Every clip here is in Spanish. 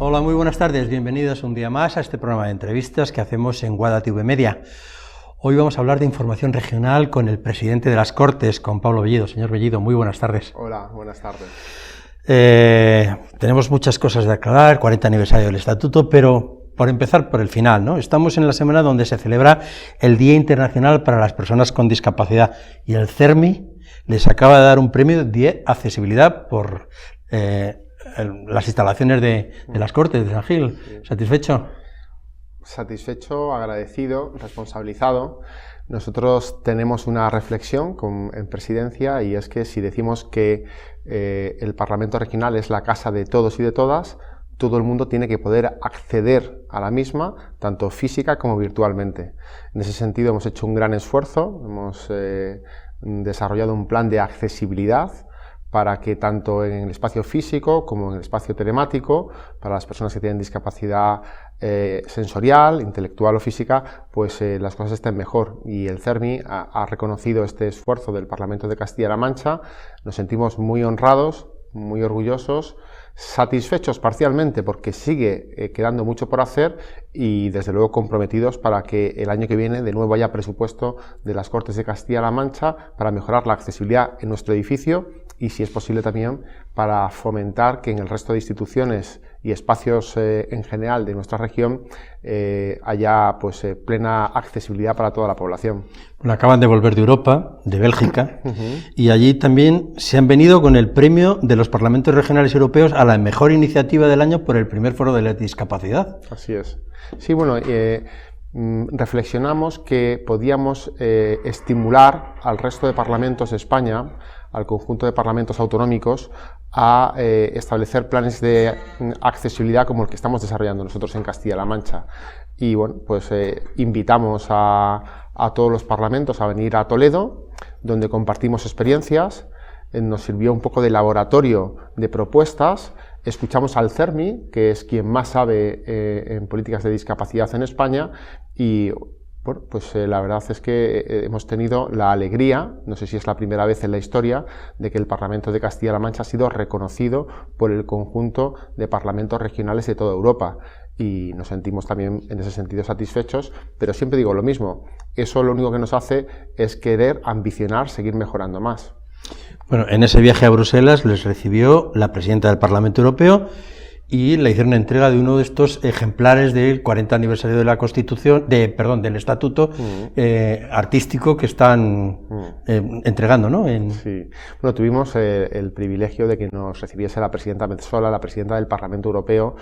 Hola, muy buenas tardes, bienvenidos un día más a este programa de entrevistas que hacemos en Guada TV Media. Hoy vamos a hablar de información regional con el presidente de las Cortes, con Pablo Bellido. Señor Bellido, muy buenas tardes. Hola, buenas tardes. Tenemos muchas cosas de aclarar, 40 aniversario del Estatuto, pero por empezar por el final, ¿no? Estamos en la semana donde se celebra el Día Internacional para las Personas con Discapacidad y el CERMI les acaba de dar un premio de accesibilidad por las instalaciones de las Cortes de San Gil. ¿Satisfecho? Satisfecho, agradecido, responsabilizado. Nosotros tenemos una reflexión en Presidencia, y es que si decimos que el Parlamento Regional es la casa de todos y de todas, todo el mundo tiene que poder acceder a la misma, tanto física como virtualmente. En ese sentido hemos hecho un gran esfuerzo, hemos desarrollado un plan de accesibilidad para que tanto en el espacio físico como en el espacio telemático, para las personas que tienen discapacidad sensorial, intelectual o física, pues las cosas estén mejor. Y el CERMI ha reconocido este esfuerzo del Parlamento de Castilla-La Mancha. Nos sentimos muy honrados, muy orgullosos, satisfechos parcialmente porque sigue quedando mucho por hacer, y desde luego comprometidos para que el año que viene de nuevo haya presupuesto de las Cortes de Castilla-La Mancha para mejorar la accesibilidad en nuestro edificio, y si es posible también para fomentar que en el resto de instituciones y espacios en general de nuestra región haya pues plena accesibilidad para toda la población. Bueno, acaban de volver de Europa, de Bélgica, y allí también se han venido con el premio de los Parlamentos Regionales Europeos a la mejor iniciativa del año por el primer foro de la discapacidad. Así es. Sí, bueno, reflexionamos que podíamos estimular al resto de parlamentos de España, al conjunto de parlamentos autonómicos, a establecer planes de accesibilidad como el que estamos desarrollando nosotros en Castilla-La Mancha. Y bueno, pues invitamos a todos los parlamentos a venir a Toledo, donde compartimos experiencias. Nos sirvió un poco de laboratorio de propuestas. Escuchamos al CERMI, que es quien más sabe en políticas de discapacidad en España, y bueno, pues la verdad es que hemos tenido la alegría, no sé si es la primera vez en la historia, de que el Parlamento de Castilla-La Mancha ha sido reconocido por el conjunto de parlamentos regionales de toda Europa, y nos sentimos también en ese sentido satisfechos, pero siempre digo lo mismo, eso lo único que nos hace es querer ambicionar, seguir mejorando más. Bueno, en ese viaje a Bruselas les recibió la presidenta del Parlamento Europeo y le hicieron entrega de uno de estos ejemplares del 40 aniversario de la Constitución, del Estatuto artístico que están entregando, ¿no? Sí. Bueno, tuvimos el privilegio de que nos recibiese la presidenta Metsola, la presidenta del Parlamento Europeo,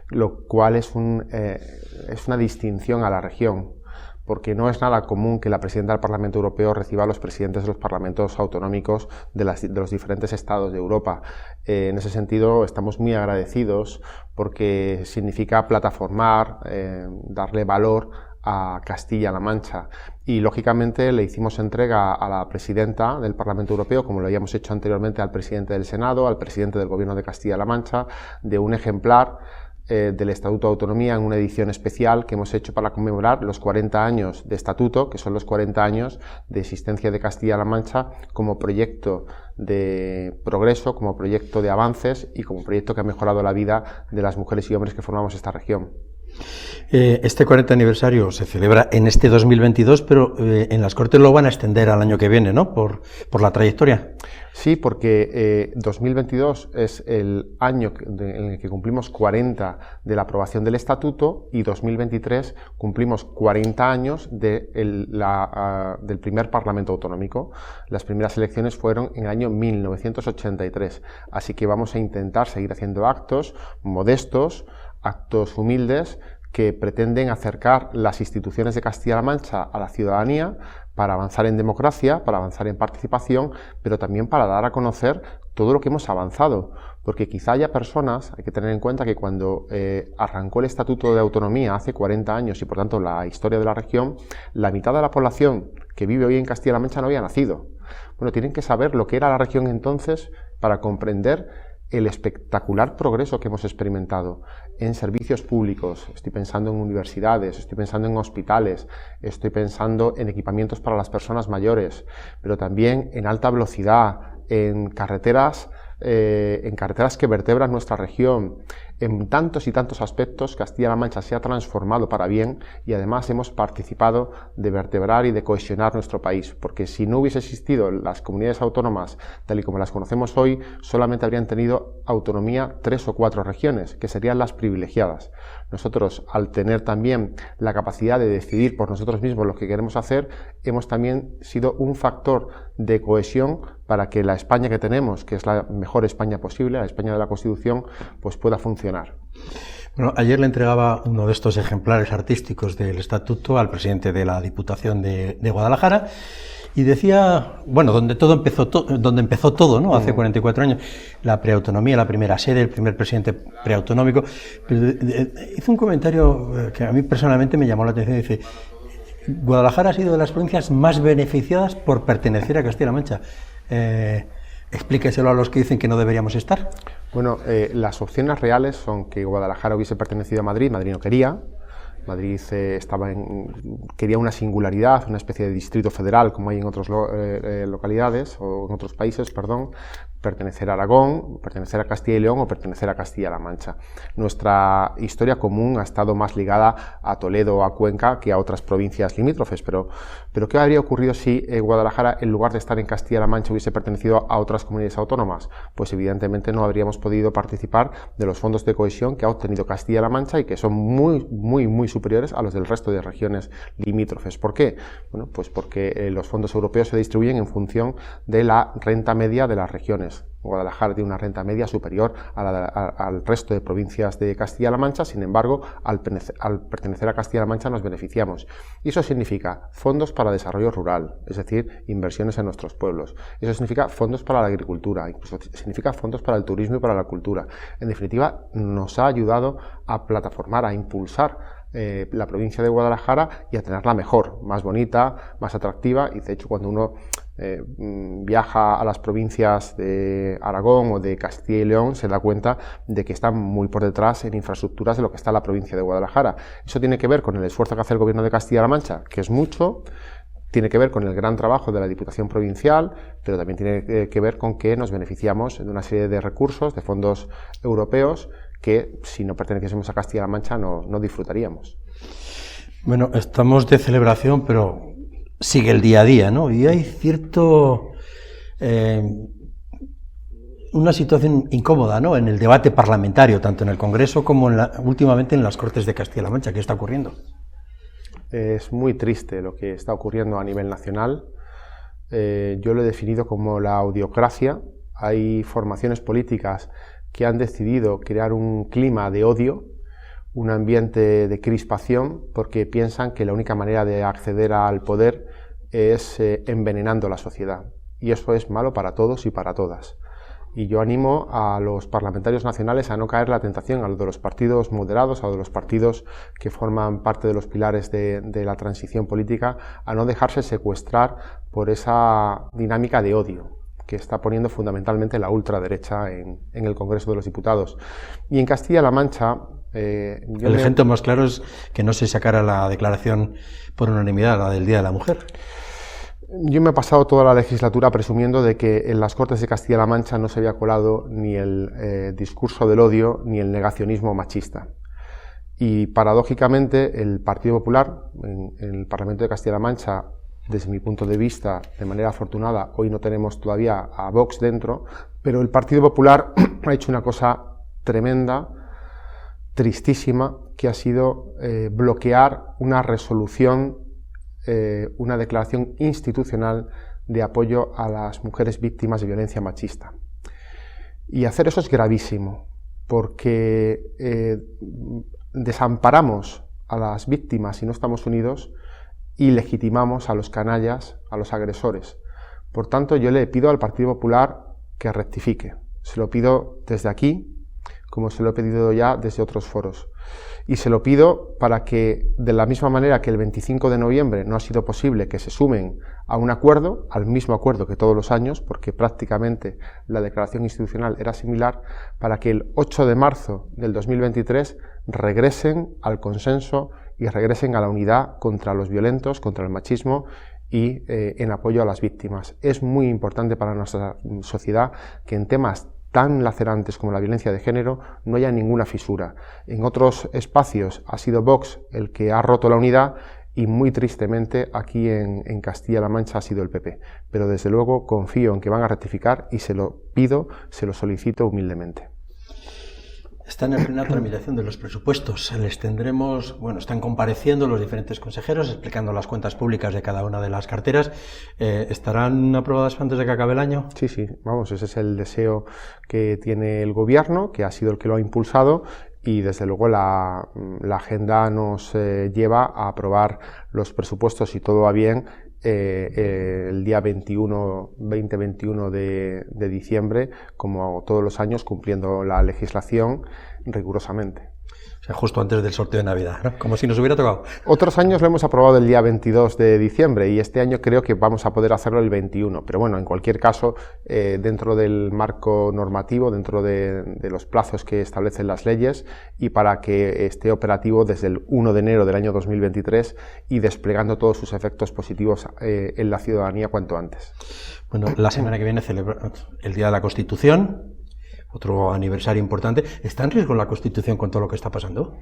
lo cual es una distinción a la región, porque no es nada común que la presidenta del Parlamento Europeo reciba a los presidentes de los parlamentos autonómicos de los diferentes estados de Europa. En ese sentido, estamos muy agradecidos porque significa plataformar, darle valor a Castilla-La Mancha. Y, lógicamente, le hicimos entrega a la presidenta del Parlamento Europeo, como lo habíamos hecho anteriormente al presidente del Senado, al presidente del Gobierno de Castilla-La Mancha, de un ejemplar del Estatuto de Autonomía en una edición especial que hemos hecho para conmemorar los 40 años de Estatuto, que son los 40 años de existencia de Castilla-La Mancha como proyecto de progreso, como proyecto de avances y como proyecto que ha mejorado la vida de las mujeres y hombres que formamos esta región. Este 40 aniversario se celebra en este 2022, pero en las Cortes lo van a extender al año que viene, ¿no? Por la trayectoria. Sí, porque 2022 es el año en el que cumplimos 40 de la aprobación del Estatuto, y 2023 cumplimos 40 años del primer Parlamento Autonómico. Las primeras elecciones fueron en el año 1983, así que vamos a intentar seguir haciendo actos modestos, actos humildes, que pretenden acercar las instituciones de Castilla-La Mancha a la ciudadanía para avanzar en democracia, para avanzar en participación, pero también para dar a conocer todo lo que hemos avanzado. Porque quizá haya personas, hay que tener en cuenta que cuando arrancó el Estatuto de Autonomía hace 40 años y por tanto la historia de la región, la mitad de la población que vive hoy en Castilla-La Mancha no había nacido. Bueno, tienen que saber lo que era la región entonces para comprender el espectacular progreso que hemos experimentado en servicios públicos. Estoy pensando en universidades, estoy pensando en hospitales, estoy pensando en equipamientos para las personas mayores, pero también en alta velocidad, en carreteras en carreteras que vertebran nuestra región. En tantos y tantos aspectos, Castilla-La Mancha se ha transformado para bien y además hemos participado de vertebrar y de cohesionar nuestro país, porque si no hubiese existido las comunidades autónomas tal y como las conocemos hoy, solamente habrían tenido autonomía 3 o 4 regiones, que serían las privilegiadas. Nosotros, al tener también la capacidad de decidir por nosotros mismos lo que queremos hacer, hemos también sido un factor de cohesión para que la España que tenemos, que es la mejor España posible, la España de la Constitución, pues pueda funcionar. Bueno, ayer le entregaba uno de estos ejemplares artísticos del Estatuto al presidente de la Diputación de Guadalajara y decía, bueno, donde empezó todo, ¿no? Hace 44 años, la preautonomía, la primera sede, el primer presidente preautonómico. Hizo un comentario que a mí personalmente me llamó la atención. Dice, Guadalajara ha sido de las provincias más beneficiadas por pertenecer a Castilla-La Mancha. Explíqueselo a los que dicen que no deberíamos estar. Bueno, las opciones reales son que Guadalajara hubiese pertenecido a Madrid, Madrid no quería. Madrid quería una singularidad, una especie de distrito federal, como hay en otras localidades, o en otros países, perdón, pertenecer a Aragón, pertenecer a Castilla y León o pertenecer a Castilla-La Mancha. Nuestra historia común ha estado más ligada a Toledo o a Cuenca que a otras provincias limítrofes, pero ¿qué habría ocurrido si Guadalajara, en lugar de estar en Castilla-La Mancha, hubiese pertenecido a otras comunidades autónomas? Pues evidentemente no habríamos podido participar de los fondos de cohesión que ha obtenido Castilla-La Mancha y que son muy superiores a los del resto de regiones limítrofes. ¿Por qué? Bueno, pues porque los fondos europeos se distribuyen en función de la renta media de las regiones. Guadalajara tiene una renta media superior al resto de provincias de Castilla-La Mancha, sin embargo, al pertenecer a Castilla-La Mancha nos beneficiamos. Y eso significa fondos para desarrollo rural, es decir, inversiones en nuestros pueblos. Eso significa fondos para la agricultura, incluso significa fondos para el turismo y para la cultura. En definitiva, nos ha ayudado a plataformar, a impulsar la provincia de Guadalajara y a tenerla mejor, más bonita, más atractiva, y de hecho cuando uno viaja a las provincias de Aragón o de Castilla y León se da cuenta de que están muy por detrás en infraestructuras de lo que está la provincia de Guadalajara. Eso tiene que ver con el esfuerzo que hace el gobierno de Castilla-La Mancha, que es mucho, tiene que ver con el gran trabajo de la Diputación Provincial, pero también tiene que ver con que nos beneficiamos de una serie de recursos, de fondos europeos, que si no perteneciésemos a Castilla-La Mancha no disfrutaríamos. Bueno, estamos de celebración, pero sigue el día a día, ¿no? Y hay una situación incómoda, ¿no? En el debate parlamentario, tanto en el Congreso como últimamente en las Cortes de Castilla-La Mancha. ¿Qué está ocurriendo? Es muy triste lo que está ocurriendo a nivel nacional. Yo lo he definido como la audiocracia. Hay formaciones políticas que han decidido crear un clima de odio, un ambiente de crispación, porque piensan que la única manera de acceder al poder es envenenando la sociedad. Y eso es malo para todos y para todas. Y yo animo a los parlamentarios nacionales a no caer en la tentación, a los de los partidos moderados, a los de los partidos que forman parte de los pilares de la transición política, a no dejarse secuestrar por esa dinámica de odio que está poniendo fundamentalmente la ultraderecha en el Congreso de los Diputados. Y en Castilla-La Mancha... el ejemplo más claro es que no se sacara la declaración por unanimidad, la del Día de la Mujer. Yo me he pasado toda la legislatura presumiendo de que en las Cortes de Castilla-La Mancha no se había colado ni el discurso del odio ni el negacionismo machista. Y paradójicamente el Partido Popular en el Parlamento de Castilla-La Mancha, desde mi punto de vista, de manera afortunada, hoy no tenemos todavía a Vox dentro, pero el Partido Popular ha hecho una cosa tremenda, tristísima, que ha sido bloquear una resolución, una declaración institucional de apoyo a las mujeres víctimas de violencia machista. Y hacer eso es gravísimo, porque desamparamos a las víctimas si no estamos unidos y legitimamos a los canallas, a los agresores. Por tanto, yo le pido al Partido Popular que rectifique. Se lo pido desde aquí, como se lo he pedido ya desde otros foros. Y se lo pido para que, de la misma manera que el 25 de noviembre no ha sido posible que se sumen a un acuerdo, al mismo acuerdo que todos los años, porque prácticamente la declaración institucional era similar, para que el 8 de marzo del 2023 regresen al consenso y regresen a la unidad contra los violentos, contra el machismo y en apoyo a las víctimas. Es muy importante para nuestra sociedad que en temas tan lacerantes como la violencia de género no haya ninguna fisura. En otros espacios ha sido Vox el que ha roto la unidad y muy tristemente aquí en Castilla-La Mancha ha sido el PP. Pero desde luego confío en que van a rectificar y se lo pido, se lo solicito humildemente. Están en plena tramitación de los presupuestos. Les tendremos, están compareciendo los diferentes consejeros explicando las cuentas públicas de cada una de las carteras. ¿Estarán aprobadas antes de que acabe el año? Sí, ese es el deseo que tiene el Gobierno, que ha sido el que lo ha impulsado, y desde luego la agenda nos lleva a aprobar los presupuestos, si todo va bien, el día 20-21 de diciembre, como todos los años, cumpliendo la legislación rigurosamente. O sea, justo antes del sorteo de Navidad, ¿no? Como si nos hubiera tocado. Otros años lo hemos aprobado el día 22 de diciembre y este año creo que vamos a poder hacerlo el 21. Pero bueno, en cualquier caso, dentro del marco normativo, dentro de los plazos que establecen las leyes y para que esté operativo desde el 1 de enero del año 2023 y desplegando todos sus efectos positivos en la ciudadanía cuanto antes. Bueno, la semana que viene celebra el Día de la Constitución. Otro aniversario importante. ¿Está en riesgo la Constitución con todo lo que está pasando?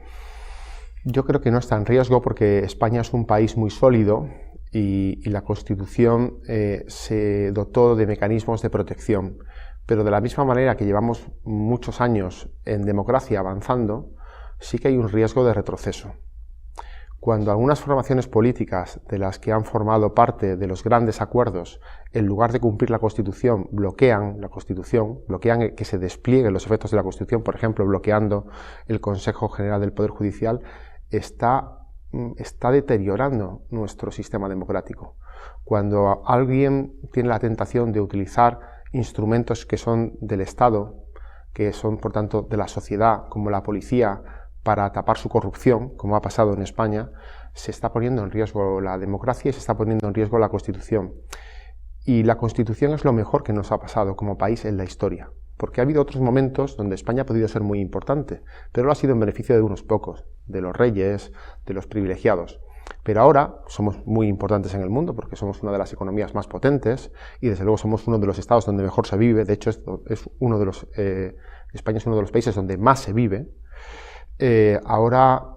Yo creo que no está en riesgo porque España es un país muy sólido y la Constitución se dotó de mecanismos de protección. Pero de la misma manera que llevamos muchos años en democracia avanzando, sí que hay un riesgo de retroceso. Cuando algunas formaciones políticas de las que han formado parte de los grandes acuerdos, en lugar de cumplir la Constitución, bloquean la Constitución, bloquean que se desplieguen los efectos de la Constitución, por ejemplo, bloqueando el Consejo General del Poder Judicial, está deteriorando nuestro sistema democrático. Cuando alguien tiene la tentación de utilizar instrumentos que son del Estado, que son, por tanto, de la sociedad, como la policía, para tapar su corrupción, como ha pasado en España, se está poniendo en riesgo la democracia y se está poniendo en riesgo la Constitución. Y la Constitución es lo mejor que nos ha pasado como país en la historia, porque ha habido otros momentos donde España ha podido ser muy importante, pero lo ha sido en beneficio de unos pocos, de los reyes, de los privilegiados. Pero ahora somos muy importantes en el mundo porque somos una de las economías más potentes y desde luego somos uno de los estados donde mejor se vive. De hecho, España es uno de los países donde más se vive. Ahora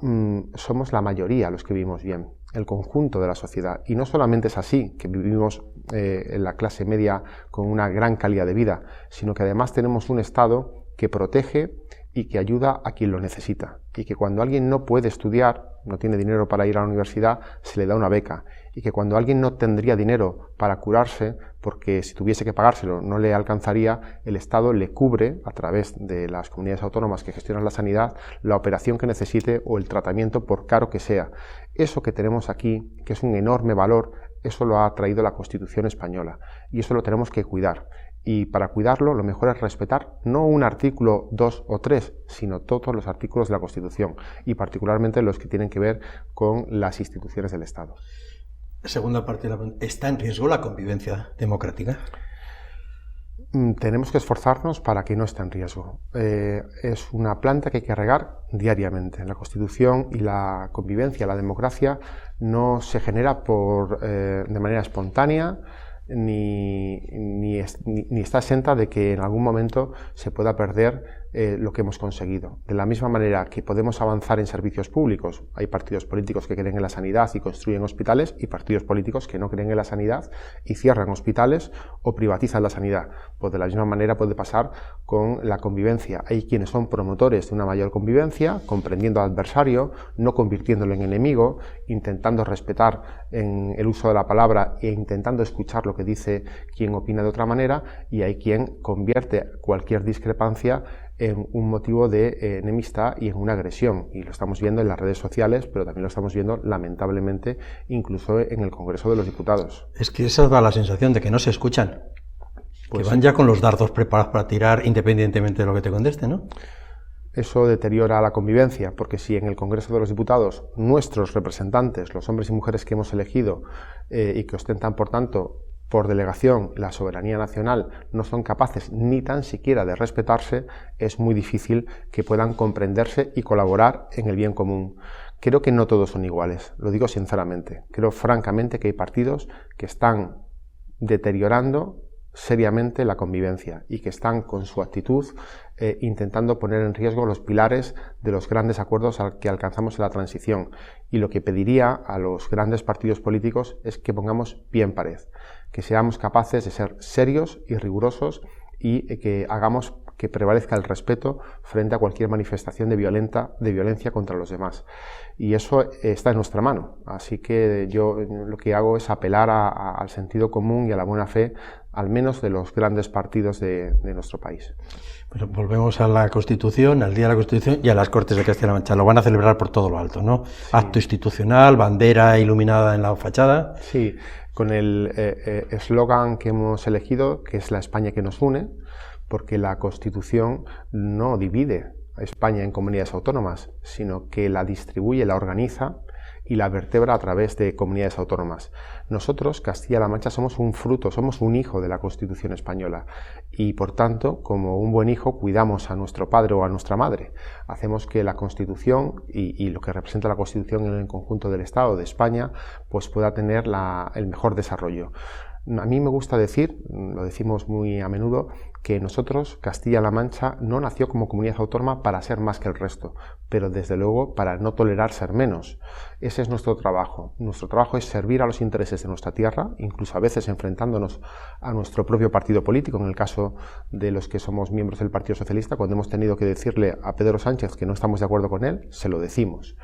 somos la mayoría los que vivimos bien, el conjunto de la sociedad. Y no solamente es así, que vivimos en la clase media con una gran calidad de vida, sino que además tenemos un Estado que protege y que ayuda a quien lo necesita. Y que cuando alguien no puede estudiar, no tiene dinero para ir a la universidad, se le da una beca. Y que cuando alguien no tendría dinero para curarse, porque si tuviese que pagárselo no le alcanzaría, el Estado le cubre, a través de las comunidades autónomas que gestionan la sanidad, la operación que necesite o el tratamiento, por caro que sea. Eso que tenemos aquí, que es un enorme valor, eso lo ha traído la Constitución española. Y eso lo tenemos que cuidar. Y para cuidarlo, lo mejor es respetar no un artículo 2 o 3, sino todos los artículos de la Constitución, y particularmente los que tienen que ver con las instituciones del Estado. Segunda parte de la pregunta. ¿Está en riesgo la convivencia democrática? Tenemos que esforzarnos para que no esté en riesgo. Es una planta que hay que regar diariamente. La Constitución y la convivencia, la democracia, no se genera de manera espontánea, ni está exenta de que en algún momento se pueda perder lo que hemos conseguido. De la misma manera que podemos avanzar en servicios públicos, hay partidos políticos que creen en la sanidad y construyen hospitales, y partidos políticos que no creen en la sanidad y cierran hospitales o privatizan la sanidad. Pues de la misma manera puede pasar con la convivencia. Hay quienes son promotores de una mayor convivencia, comprendiendo al adversario, no convirtiéndolo en enemigo, intentando respetar en el uso de la palabra e intentando escuchar lo que dice quien opina de otra manera, y hay quien convierte cualquier discrepancia en un motivo de enemistad y en una agresión. Y lo estamos viendo en las redes sociales, pero también lo estamos viendo, lamentablemente, incluso en el Congreso de los Diputados. Es que esa da la sensación de que no se escuchan, pues que van ya con los dardos preparados para tirar independientemente de lo que te conteste, ¿no? Eso deteriora la convivencia, porque si en el Congreso de los Diputados nuestros representantes, los hombres y mujeres que hemos elegido y que ostentan, por tanto, por delegación la soberanía nacional, no son capaces ni tan siquiera de respetarse, es muy difícil que puedan comprenderse y colaborar en el bien común. Creo que no todos son iguales, lo digo sinceramente. Creo francamente que hay partidos que están deteriorando seriamente la convivencia y que están con su actitud intentando poner en riesgo los pilares de los grandes acuerdos que alcanzamos en la transición. Y lo que pediría a los grandes partidos políticos es que pongamos pie en pared, que seamos capaces de ser serios y rigurosos y que hagamos que prevalezca el respeto frente a cualquier manifestación de violencia contra los demás. Y eso está en nuestra mano. Así que yo lo que hago es apelar al sentido común y a la buena fe, al menos de los grandes partidos de nuestro país. Pero volvemos a la Constitución, al Día de la Constitución y a las Cortes de Castilla-La Mancha. Lo van a celebrar por todo lo alto, ¿no? Sí. Acto institucional, bandera iluminada en la fachada. Sí, con el eslogan que hemos elegido, que es la España que nos une, porque la Constitución no divide a España en comunidades autónomas, sino que la distribuye, la organiza y la vertebra a través de comunidades autónomas. Nosotros, Castilla-La Mancha, somos un fruto, somos un hijo de la Constitución española y, por tanto, como un buen hijo, cuidamos a nuestro padre o a nuestra madre. Hacemos que la Constitución y lo que representa la Constitución en el conjunto del Estado de España pues pueda tener el mejor desarrollo. A mí me gusta decir, lo decimos muy a menudo, que nosotros, Castilla-La Mancha, no nació como comunidad autónoma para ser más que el resto, pero desde luego para no tolerar ser menos. Ese es nuestro trabajo. Nuestro trabajo es servir a los intereses de nuestra tierra, incluso a veces enfrentándonos a nuestro propio partido político, en el caso de los que somos miembros del Partido Socialista, cuando hemos tenido que decirle a Pedro Sánchez que no estamos de acuerdo con él, se lo decimos.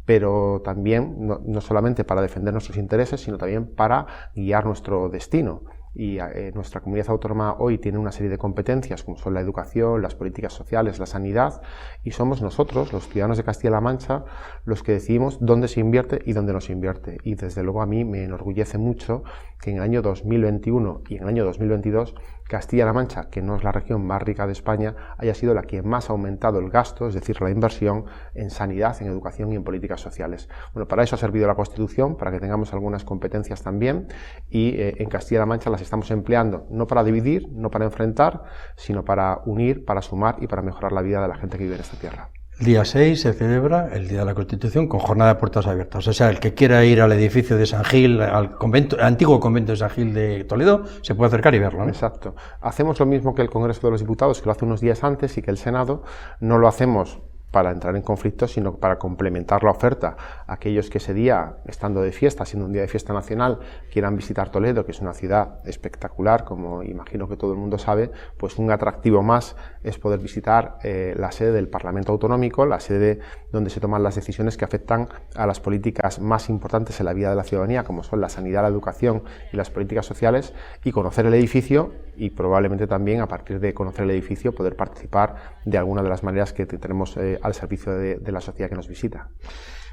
Pero también, no solamente para defender nuestros intereses, sino también para guiar nuestro destino. Y nuestra comunidad autónoma hoy tiene una serie de competencias como son la educación, las políticas sociales, la sanidad, y somos nosotros, los ciudadanos de Castilla-La Mancha, los que decidimos dónde se invierte y dónde no se invierte. Y desde luego a mí me enorgullece mucho que en el año 2021 y en el año 2022 Castilla-La Mancha, que no es la región más rica de España, haya sido la que más ha aumentado el gasto, es decir, la inversión en sanidad, en educación y en políticas sociales. Bueno, para eso ha servido la Constitución, para que tengamos algunas competencias también, y en Castilla-La Mancha las estamos empleando no para dividir, no para enfrentar, sino para unir, para sumar y para mejorar la vida de la gente que vive en esta tierra. El día 6 se celebra el Día de la Constitución con jornada de puertas abiertas. O sea, el que quiera ir al edificio de San Gil, al antiguo convento de San Gil de Toledo, se puede acercar y verlo, ¿no? Exacto. Hacemos lo mismo que el Congreso de los Diputados, que lo hace unos días antes, y que el Senado. No lo hacemos para entrar en conflicto, sino para complementar la oferta. Aquellos que ese día, estando de fiesta, siendo un día de fiesta nacional, quieran visitar Toledo, que es una ciudad espectacular, como imagino que todo el mundo sabe, pues un atractivo más es poder visitar la sede del Parlamento Autonómico, la sede donde se toman las decisiones que afectan a las políticas más importantes en la vida de la ciudadanía, como son la sanidad, la educación y las políticas sociales, y conocer el edificio y probablemente también, a partir de conocer el edificio, poder participar de alguna de las maneras que tenemos al servicio de la sociedad que nos visita.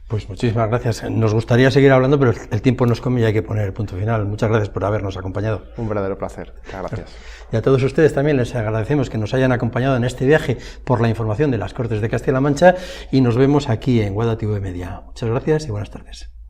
Pues muchísimas gracias. Nos gustaría seguir hablando, pero el tiempo nos come y hay que poner el punto final. Muchas gracias por habernos acompañado. Un verdadero placer. Muchas gracias. Y a todos ustedes también les agradecemos que nos hayan acompañado en este viaje por la información de las Cortes de Castilla-La Mancha y nos vemos aquí en Guada TV Media. Muchas gracias y buenas tardes.